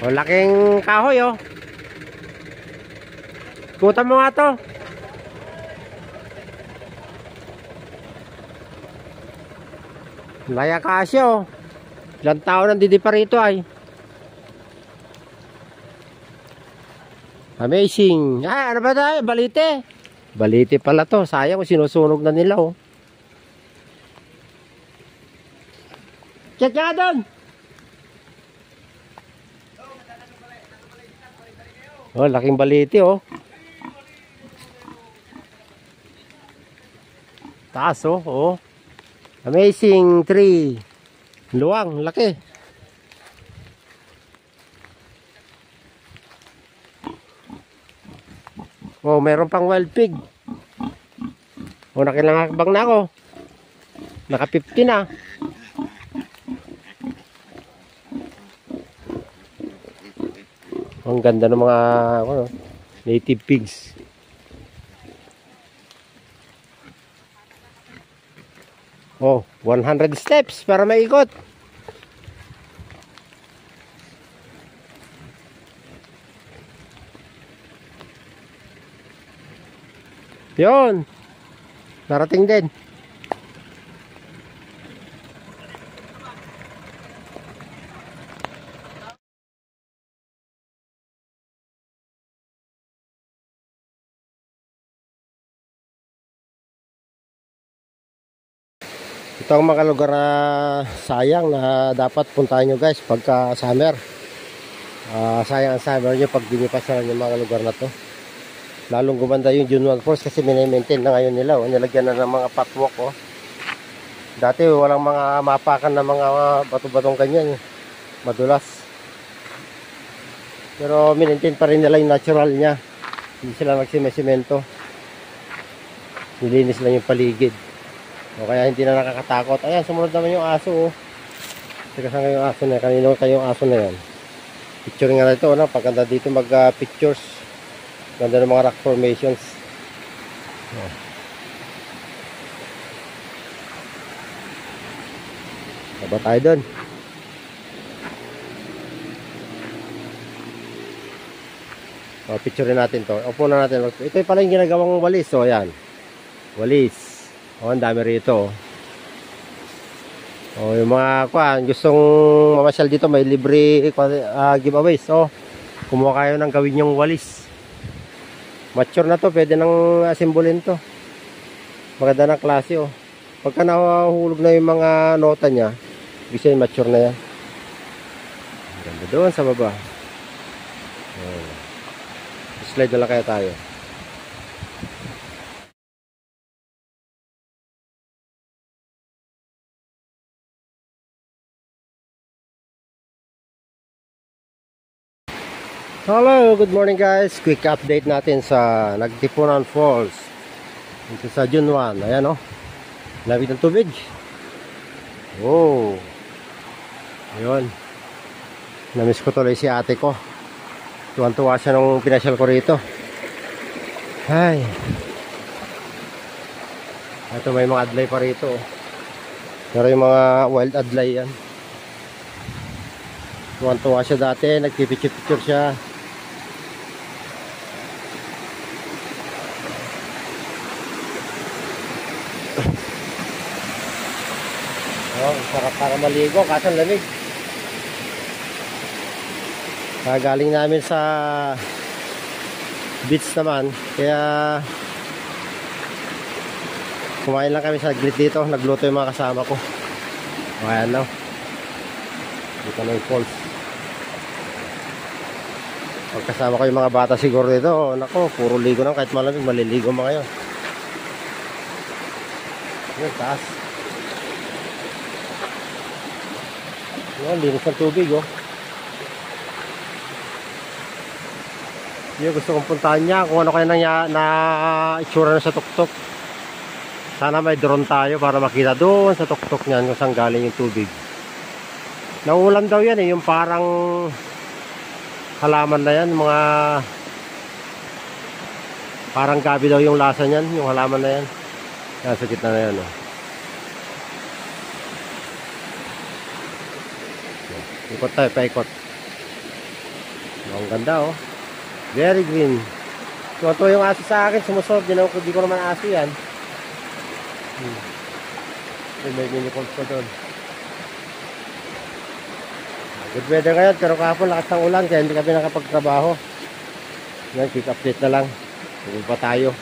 O, laking kahoy, oh. Kutan mo nga to. Laya kasya, oh. Ilang tao nandito pa rito, ay. Amazing. Ano ba tayo? Balite. Balite pala to. Sayang kung sinusunog na nila, oh. Check nga doon. Oh, laking balite, oh. Taas, oh. Oh. Amazing tree. Luwang, laki. Oh, meron pang wild pig. Oh, nakilangakbang na ako. Naka 50 na. Ang ganda ng mga native pigs. Oh, 100 steps para maikot. Yun. Narating din. Ito ang mga lugar na sayang na dapat puntahan nyo guys pagka summer. Sayang ang summer nyo pag dinipasaran yung mga lugar na to. Lalong gumanda yung Junwang Falls kasi mini-maintain na ngayon nila. Oh. Nilagyan na ng mga patwalk. Oh. Dati walang mga mapakan na mga bato-batong ganyan. Madulas. Pero mini-maintain pa rin nila yung natural niya. Hindi sila nagsimesemento. Nilinis lang yung paligid. O kaya hindi na nakakatakot. Ayan, sumunod naman yung aso, oh. Teka, saan yung aso na yan? Kanino kayong aso na yan? Picture nga na ito, no? Pagkanda dito mag-pictures. Ganda ng mga rock formations. Oh. Saba tayo dun. O, picture natin to. Upo na natin. Ito pala yung ginagawang walis. O, ayan. Walis. Oh, ang dami rito. Oh, yung mga gustong mamasyal dito, may libre giveaways. Oh, kumuha kayo ng gawin yung walis. Mature na to, pwede nang simbolin to. Maganda ng klase, oh. Pagka nahulog na yung mga nota niya, ibig sabihin mature na yan. Ganda doon sa baba. Oh. Slide na lang kaya tayo. Hello, good morning guys. Quick update natin sa Nagtipunan Falls. Ito sa June 1. Ayan, oh. Labit ng tubig. Oh. Ayun. Namiss ko tuloy si ate ko. Tuwan-tuwa siya nung pinasyal ko rito. Ay. Ito may mga adlay pa rito, oh. Pero yung mga wild adlay yan. Tuwan-tuwa siya dati. Nagpipicture-picture siya. Oh, sarap para maligo, kaso ang lamig. Galing namin sa beach naman, kaya kumain lang kami sa grid dito. Nagluto yung mga kasama ko. Ayan lang. Dito na yung falls. Pagkasama ko yung mga bata siguro dito, nako, puro ligo lang. Kahit malamig, maliligo mga yun. Yun, taas. Yun, linis ng tubig, oh. Yun, gusto kong puntahan niya kung ano kaya na itsura na sa tuktok. Sana may drone tayo para makita doon sa tuktok niyan kung saan galing yung tubig. Nauulan daw yan, eh, yung parang halaman na yan, mga parang gabi daw yung lasa niyan, yung halaman na yan. Yan, sa gitna na yan, oh. Ikot tayo, paikot. Ang ganda oh. Very green. Tuwa yung aso sa akin, sumusunod. Di ko naman aso yan. May mini-calls ko doon. Good weather ngayon, pero kahapon lakas ng ulan kaya hindi kami nakapagtrabaho. Yan, quick update na lang. Tuloy pa tayo.